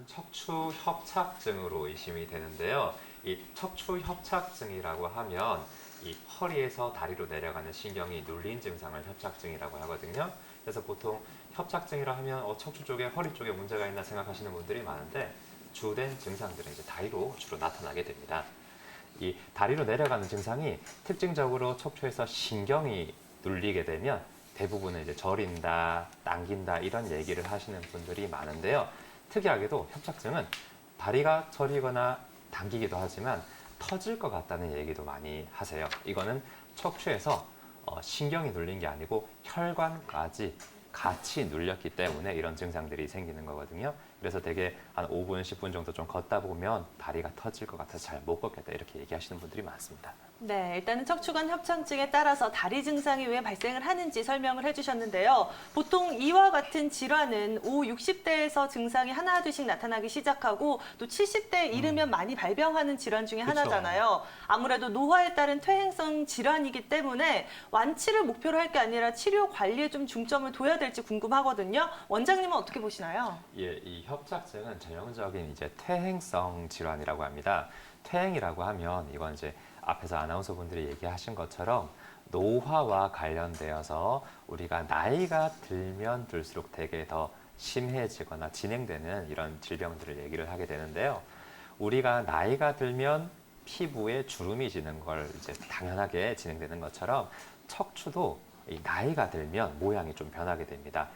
척추 협착증으로 의심이 되는데요. 이 척추 협착증이라고 하면 이 허리에서 다리로 내려가는 신경이 눌린 증상을 협착증이라고 하거든요. 그래서 보통 협착증이라 하면 척추 쪽에 허리 쪽에 문제가 있나 생각하시는 분들이 많은데 주된 증상들은 이제 다리로 주로 나타나게 됩니다. 이 다리로 내려가는 증상이 특징적으로 척추에서 신경이 눌리게 되면 대부분은 이제 저린다, 당긴다 이런 얘기를 하시는 분들이 많은데요. 특이하게도 협착증은 다리가 저리거나 당기기도 하지만 터질 것 같다는 얘기도 많이 하세요. 이거는 척추에서 신경이 눌린 게 아니고 혈관까지 같이 눌렸기 때문에 이런 증상들이 생기는 거거든요. 그래서 되게 한 5분, 10분 정도 좀 걷다 보면 다리가 터질 것 같아서 잘 못 걷겠다 이렇게 얘기하시는 분들이 많습니다. 네, 일단은 척추관 협착증에 따라서 다리 증상이 왜 발생을 하는지 설명을 해주셨는데요. 보통 이와 같은 질환은 60대에서 증상이 하나둘씩 나타나기 시작하고 또 70대에 이르면 많이 발병하는 질환 중에 하나잖아요. 아무래도 노화에 따른 퇴행성 질환이기 때문에 완치를 목표로 할 게 아니라 치료 관리에 좀 중점을 둬야 될지 궁금하거든요. 원장님은 어떻게 보시나요? 예, 이 협착증은 전형적인 이제 퇴행성 질환이라고 합니다. 퇴행이라고 하면 이건 이제 앞에서 아나운서 분들이 얘기하신 것처럼 노화와 관련되어서 우리가 나이가 들면 들수록 되게 더 심해지거나 진행되는 이런 질병들을 얘기를 하게 되는데요. 우리가 나이가 들면 피부에 주름이 지는 걸 이제 당연하게 진행되는 것처럼 척추도 이 나이가 들면 모양이 좀 변하게 됩니다.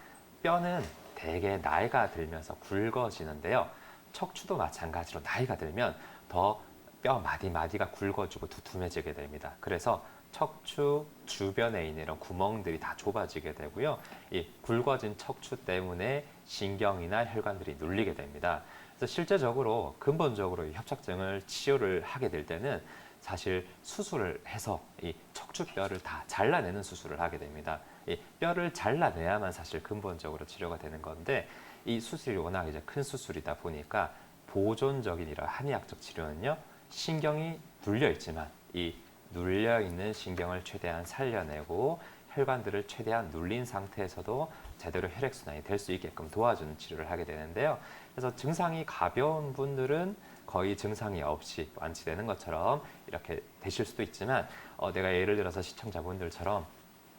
뼈는 대개 나이가 들면서 굵어지는데요. 척추도 마찬가지로 나이가 들면 더 뼈 마디마디가 굵어지고 두툼해지게 됩니다. 그래서 척추 주변에 있는 이런 구멍들이 다 좁아지게 되고요. 이 굵어진 척추 때문에 신경이나 혈관들이 눌리게 됩니다. 그래서 실제적으로 근본적으로 이 협착증을 치료를 하게 될 때는 사실 수술을 해서 이 척추뼈를 다 잘라내는 수술을 하게 됩니다. 이 뼈를 잘라내야만 사실 근본적으로 치료가 되는 건데 이 수술이 워낙 이제 큰 수술이다 보니까 보존적인 이런 한의학적 치료는요. 신경이 눌려 있지만 이 눌려 있는 신경을 최대한 살려내고 혈관들을 최대한 눌린 상태에서도 제대로 혈액순환이 될 수 있게끔 도와주는 치료를 하게 되는데요. 그래서 증상이 가벼운 분들은 거의 증상이 없이 완치되는 것처럼 이렇게 되실 수도 있지만 내가 예를 들어서 시청자분들처럼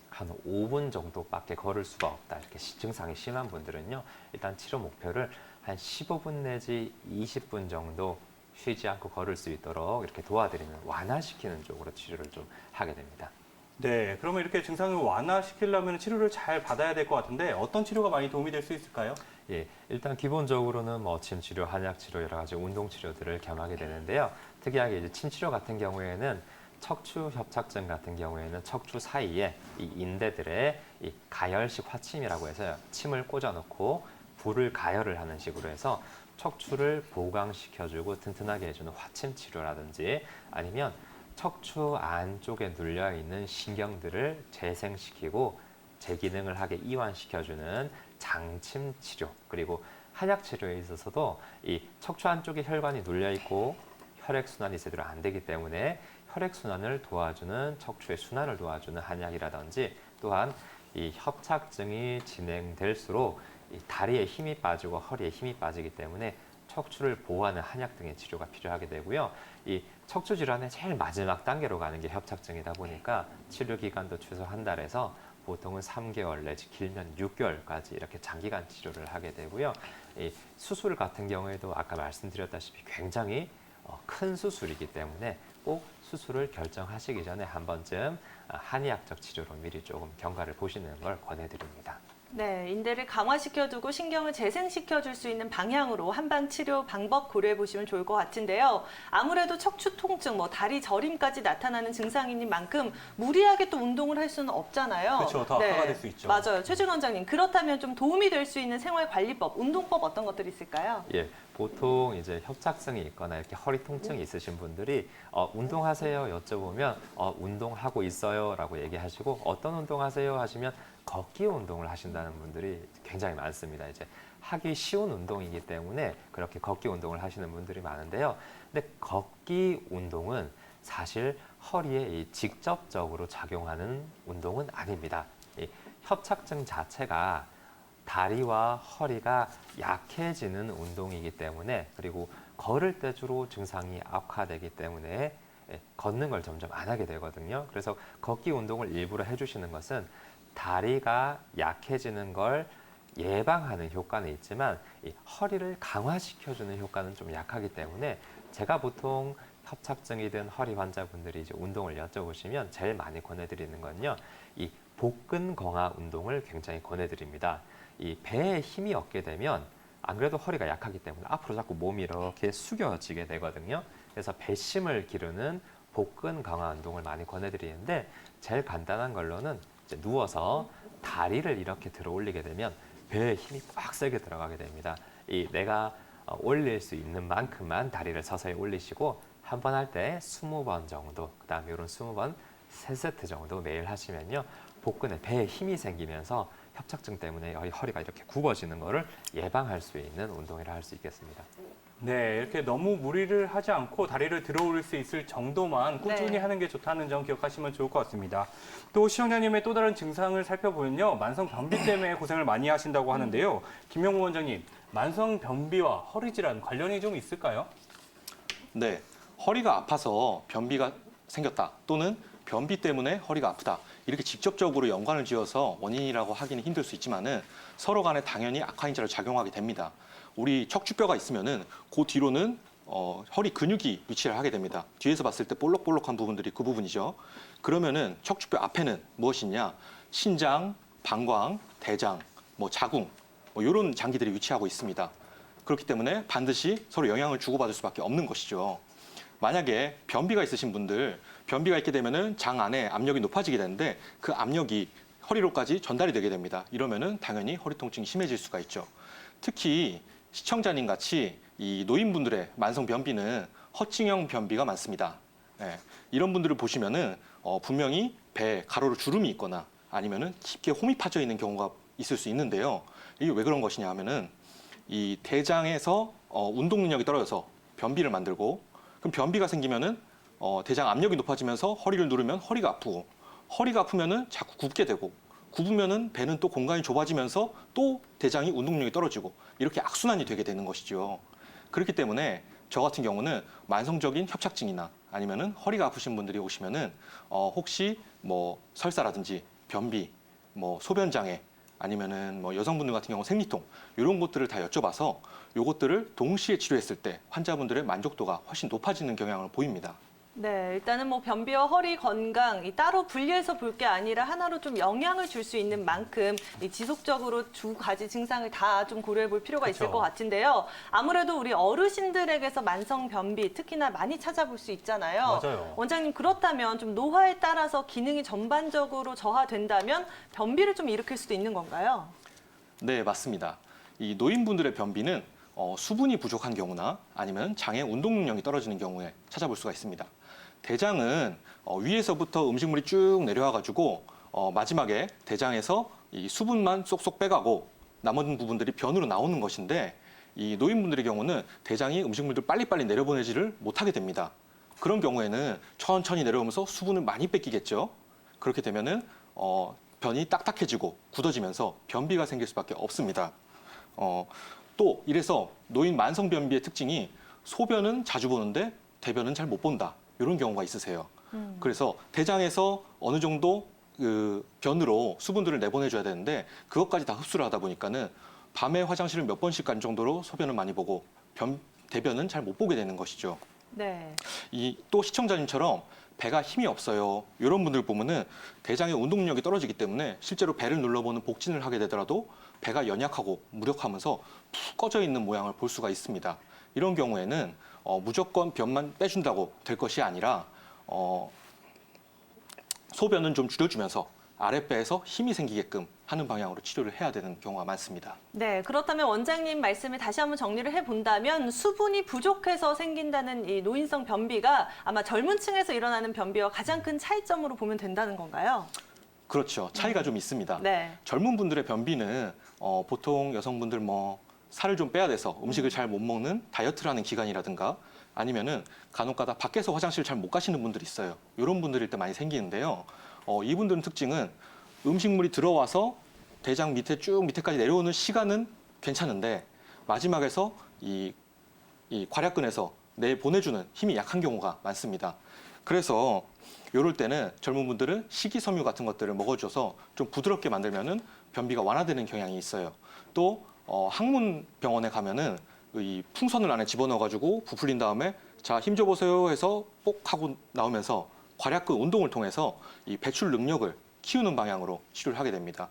한 5분 정도밖에 걸을 수가 없다. 이렇게 증상이 심한 분들은요. 일단 치료 목표를 한 15분 내지 20분 정도 쉬지 않고 걸을 수 있도록 이렇게 도와드리는 완화시키는 쪽으로 치료를 좀 하게 됩니다. 네, 그러면 이렇게 증상을 완화시키려면 치료를 잘 받아야 될 것 같은데 어떤 치료가 많이 도움이 될 수 있을까요? 예, 일단 기본적으로는 뭐 침 치료, 한약 치료, 여러 가지 운동 치료들을 겸하게 되는데요. 특이하게 이제 침 치료 같은 경우에는 척추 협착증 같은 경우에는 척추 사이에 이 인대들의 이 가열식 화침이라고 해서요. 침을 꽂아놓고 불을 가열을 하는 식으로 해서 척추를 보강시켜주고 튼튼하게 해주는 화침 치료라든지 아니면 척추 안쪽에 눌려있는 신경들을 재생시키고 재기능을 하게 이완시켜주는 장침 치료 그리고 한약 치료에 있어서도 이 척추 안쪽에 혈관이 눌려있고 혈액순환이 제대로 안 되기 때문에 혈액순환을 도와주는 척추의 순환을 도와주는 한약이라든지 또한 이 협착증이 진행될수록 이 다리에 힘이 빠지고 허리에 힘이 빠지기 때문에 척추를 보호하는 한약 등의 치료가 필요하게 되고요. 이 척추 질환의 제일 마지막 단계로 가는 게 협착증이다 보니까 치료 기간도 최소 한 달에서 보통은 3개월 내지 길면 6개월까지 이렇게 장기간 치료를 하게 되고요. 이 수술 같은 경우에도 아까 말씀드렸다시피 굉장히 큰 수술이기 때문에 꼭 수술을 결정하시기 전에 한 번쯤 한의학적 치료로 미리 조금 경과를 보시는 걸 권해드립니다. 네, 인대를 강화시켜두고 신경을 재생시켜줄 수 있는 방향으로 한방 치료 방법 고려해 보시면 좋을 것 같은데요. 아무래도 척추 통증, 다리 저림까지 나타나는 증상인 만큼 무리하게 또 운동을 할 수는 없잖아요. 그렇죠. 더 악화가 될 수 있죠. 맞아요. 최준 원장님, 그렇다면 좀 도움이 될 수 있는 생활관리법, 운동법 어떤 것들이 있을까요? 예, 보통 이제 협착증이 있거나 이렇게 허리 통증이 있으신 분들이 운동하세요 여쭤보면 운동하고 있어요라고 얘기하시고 어떤 운동하세요 하시면 걷기 운동을 하신다는 분들이 굉장히 많습니다. 이제 하기 쉬운 운동이기 때문에 그렇게 걷기 운동을 하시는 분들이 많은데요. 근데 걷기 운동은 사실 허리에 직접적으로 작용하는 운동은 아닙니다. 이 협착증 자체가 다리와 허리가 약해지는 운동이기 때문에 그리고 걸을 때 주로 증상이 악화되기 때문에 걷는 걸 점점 안 하게 되거든요. 그래서 걷기 운동을 일부러 해주시는 것은 다리가 약해지는 걸 예방하는 효과는 있지만 이 허리를 강화시켜주는 효과는 좀 약하기 때문에 제가 보통 협착증이든 허리 환자분들이 이제 운동을 여쭤보시면 제일 많이 권해드리는 건요. 이 복근 강화 운동을 굉장히 권해드립니다. 이 배에 힘이 없게 되면 안 그래도 허리가 약하기 때문에 앞으로 자꾸 몸이 이렇게 숙여지게 되거든요. 그래서 배심을 기르는 복근 강화 운동을 많이 권해드리는데 제일 간단한 걸로는 이제 누워서 다리를 이렇게 들어 올리게 되면 배에 힘이 빡 세게 들어가게 됩니다. 이 내가 올릴 수 있는 만큼만 다리를 서서히 올리시고 한 번 할 때 20번 정도, 그다음에 이런 20번 3세트 정도 매일 하시면요. 복근에 배에 힘이 생기면서 협착증 때문에 허리가 이렇게 굽어지는 것을 예방할 수 있는 운동이라 할 수 있겠습니다. 네, 이렇게 너무 무리를 하지 않고 다리를 들어 올릴 수 있을 정도만 꾸준히 네. 하는 게 좋다는 점 기억하시면 좋을 것 같습니다. 또 시청자님의 또 다른 증상을 살펴보면요. 만성 변비 때문에 고생을 많이 하신다고 하는데요. 김영우 원장님, 만성 변비와 허리 질환 관련이 좀 있을까요? 네, 허리가 아파서 변비가 생겼다 또는 변비 때문에 허리가 아프다 이렇게 직접적으로 연관을 지어서 원인이라고 하기는 힘들 수 있지만은 서로 간에 당연히 악화인자를 작용하게 됩니다. 우리 척추뼈가 있으면은 그 뒤로는 허리 근육이 위치를 하게 됩니다. 뒤에서 봤을 때 볼록볼록한 부분들이 그 부분이죠. 그러면은 척추뼈 앞에는 무엇이 있냐? 신장, 방광, 대장, 자궁 이런 장기들이 위치하고 있습니다. 그렇기 때문에 반드시 서로 영향을 주고받을 수밖에 없는 것이죠. 만약에 변비가 있으신 분들, 변비가 있게 되면은 장 안에 압력이 높아지게 되는데 그 압력이 허리로까지 전달이 되게 됩니다. 이러면은 당연히 허리 통증이 심해질 수가 있죠. 특히 시청자님 같이 이 노인분들의 만성 변비는 허칭형 변비가 많습니다. 예, 이런 분들을 보시면은 분명히 배에 가로로 주름이 있거나 아니면은 깊게 홈이 파져 있는 경우가 있을 수 있는데요. 이게 왜 그런 것이냐 하면은 이 대장에서 운동 능력이 떨어져서 변비를 만들고 그럼 변비가 생기면은 대장 압력이 높아지면서 허리를 누르면 허리가 아프고 허리가 아프면은 자꾸 굽게 되고 굽으면은 배는 또 공간이 좁아지면서 또 대장이 운동 능력이 떨어지고 이렇게 악순환이 되게 되는 것이죠. 그렇기 때문에 저 같은 경우는 만성적인 협착증이나 아니면은 허리가 아프신 분들이 오시면은 혹시 설사라든지 변비, 소변 장애 아니면은 여성분들 같은 경우 생리통 이런 것들을 다 여쭤봐서 요것들을 동시에 치료했을 때 환자분들의 만족도가 훨씬 높아지는 경향을 보입니다. 네, 일단은 변비와 허리 건강 따로 분리해서 볼 게 아니라 하나로 좀 영향을 줄 수 있는 만큼 이 지속적으로 두 가지 증상을 다 좀 고려해 볼 필요가 있을 그렇죠. 것 같은데요. 아무래도 우리 어르신들에게서 만성 변비 특히나 많이 찾아볼 수 있잖아요. 맞아요. 원장님 그렇다면 좀 노화에 따라서 기능이 전반적으로 저하된다면 변비를 좀 일으킬 수도 있는 건가요? 네, 맞습니다. 이 노인분들의 변비는 수분이 부족한 경우나 아니면 장의 운동 능력이 떨어지는 경우에 찾아볼 수가 있습니다. 대장은 위에서부터 음식물이 쭉 내려와가지고 마지막에 대장에서 이 수분만 쏙쏙 빼가고 남은 부분들이 변으로 나오는 것인데 이 노인분들의 경우는 대장이 음식물들 빨리빨리 내려보내지를 못하게 됩니다. 그런 경우에는 천천히 내려오면서 수분을 많이 뺏기겠죠. 그렇게 되면은 변이 딱딱해지고 굳어지면서 변비가 생길 수밖에 없습니다. 또 이래서 노인 만성 변비의 특징이 소변은 자주 보는데 대변은 잘 못 본다. 이런 경우가 있으세요. 그래서 대장에서 어느 정도 그 변으로 수분들을 내보내줘야 되는데 그것까지 다 흡수를 하다 보니까는 밤에 화장실을 몇 번씩 간 정도로 소변을 많이 보고 대변은 잘 못 보게 되는 것이죠. 네. 또 시청자님처럼 배가 힘이 없어요. 이런 분들 보면은 대장의 운동 능력이 떨어지기 때문에 실제로 배를 눌러보는 복진을 하게 되더라도 배가 연약하고 무력하면서 푹 꺼져 있는 모양을 볼 수가 있습니다. 이런 경우에는 무조건 변만 빼준다고 될 것이 아니라 소변은 좀 줄여주면서 아랫배에서 힘이 생기게끔 하는 방향으로 치료를 해야 되는 경우가 많습니다. 네, 그렇다면 원장님 말씀을 다시 한번 정리를 해본다면 수분이 부족해서 생긴다는 이 노인성 변비가 아마 젊은 층에서 일어나는 변비와 가장 큰 차이점으로 보면 된다는 건가요? 그렇죠. 차이가 좀 있습니다. 네. 젊은 분들의 변비는 보통 여성분들 살을 좀 빼야 돼서 음식을 잘 못 먹는 다이어트를 하는 기간이라든가 아니면은 간혹가다 밖에서 화장실 잘 못 가시는 분들이 있어요. 이런 분들일 때 많이 생기는데요. 이분들은 특징은 음식물이 들어와서 대장 밑에 쭉 밑에까지 내려오는 시간은 괜찮은데 마지막에서 이 괄약근에서 내보내주는 힘이 약한 경우가 많습니다. 그래서 이럴 때는 젊은 분들은 식이섬유 같은 것들을 먹어줘서 좀 부드럽게 만들면은 변비가 완화되는 경향이 있어요. 또 항문병원에 가면은 이 풍선을 안에 집어넣어가지고 부풀린 다음에 자, 힘 줘보세요 해서 뽁 하고 나오면서 괄약근 운동을 통해서 이 배출 능력을 키우는 방향으로 치료를 하게 됩니다.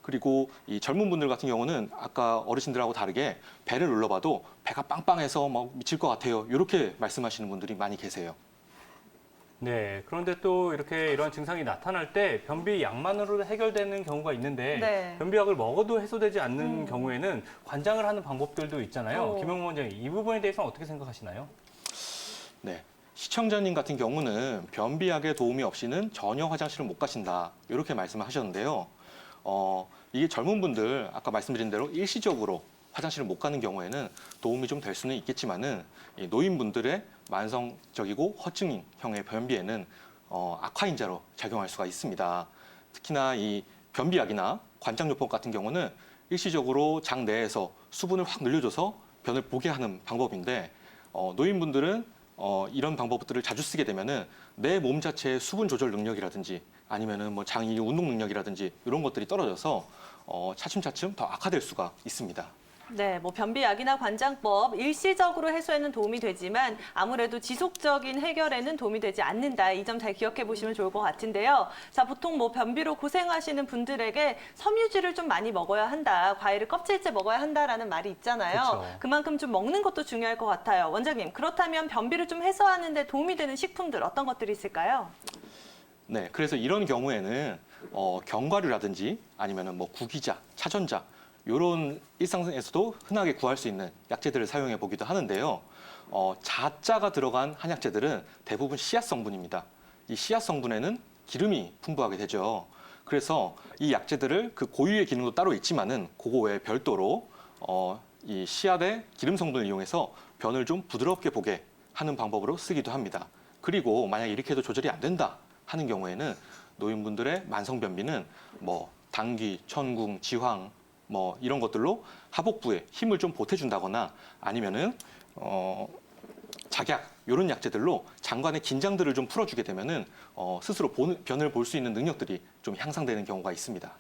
그리고 이 젊은 분들 같은 경우는 아까 어르신들하고 다르게 배를 눌러봐도 배가 빵빵해서 막 미칠 것 같아요. 이렇게 말씀하시는 분들이 많이 계세요. 네, 그런데 또 이렇게 이런 증상이 나타날 때 변비 약만으로 해결되는 경우가 있는데 네. 변비약을 먹어도 해소되지 않는 경우에는 관장을 하는 방법들도 있잖아요. 어. 김영무 원장님, 이 부분에 대해서는 어떻게 생각하시나요? 네. 시청자님 같은 경우는 변비약의 도움이 없이는 전혀 화장실을 못 가신다. 이렇게 말씀을 하셨는데요. 이게 젊은 분들 아까 말씀드린 대로 일시적으로 화장실을 못 가는 경우에는 도움이 좀 될 수는 있겠지만은 이 노인분들의 만성적이고 허증형의 변비에는 악화인자로 작용할 수가 있습니다. 특히나 이 변비약이나 관장요법 같은 경우는 일시적으로 장 내에서 수분을 확 늘려줘서 변을 보게 하는 방법인데 노인분들은 이런 방법들을 자주 쓰게 되면은 내 몸 자체의 수분 조절 능력이라든지 아니면은 뭐 장이 운동 능력이라든지 이런 것들이 떨어져서 차츰차츰 더 악화될 수가 있습니다. 네, 뭐 변비약이나 관장법 일시적으로 해소에는 도움이 되지만 아무래도 지속적인 해결에는 도움이 되지 않는다. 이 점 잘 기억해 보시면 좋을 것 같은데요. 자, 보통 뭐 변비로 고생하시는 분들에게 섬유질을 좀 많이 먹어야 한다. 과일을 껍질째 먹어야 한다라는 말이 있잖아요. 그렇죠. 그만큼 좀 먹는 것도 중요할 것 같아요. 원장님, 그렇다면 변비를 좀 해소하는 데 도움이 되는 식품들 어떤 것들이 있을까요? 네, 그래서 이런 경우에는 견과류라든지 아니면은 뭐 구기자, 차전자 이런 일상에서도 흔하게 구할 수 있는 약재들을 사용해 보기도 하는데요. 자자가 들어간 한약재들은 대부분 씨앗 성분입니다. 이 씨앗 성분에는 기름이 풍부하게 되죠. 그래서 이 약재들을 그 고유의 기능도 따로 있지만은 그거 외에 별도로 이 씨앗의 기름 성분을 이용해서 변을 좀 부드럽게 보게 하는 방법으로 쓰기도 합니다. 그리고 만약 이렇게 해도 조절이 안 된다 하는 경우에는 노인분들의 만성변비는 뭐 당귀, 천궁, 지황 뭐 이런 것들로 하복부에 힘을 좀 보태준다거나 아니면은 작약 이런 약재들로 장관의 긴장들을 좀 풀어주게 되면은 스스로 변을 볼 수 있는 능력들이 좀 향상되는 경우가 있습니다.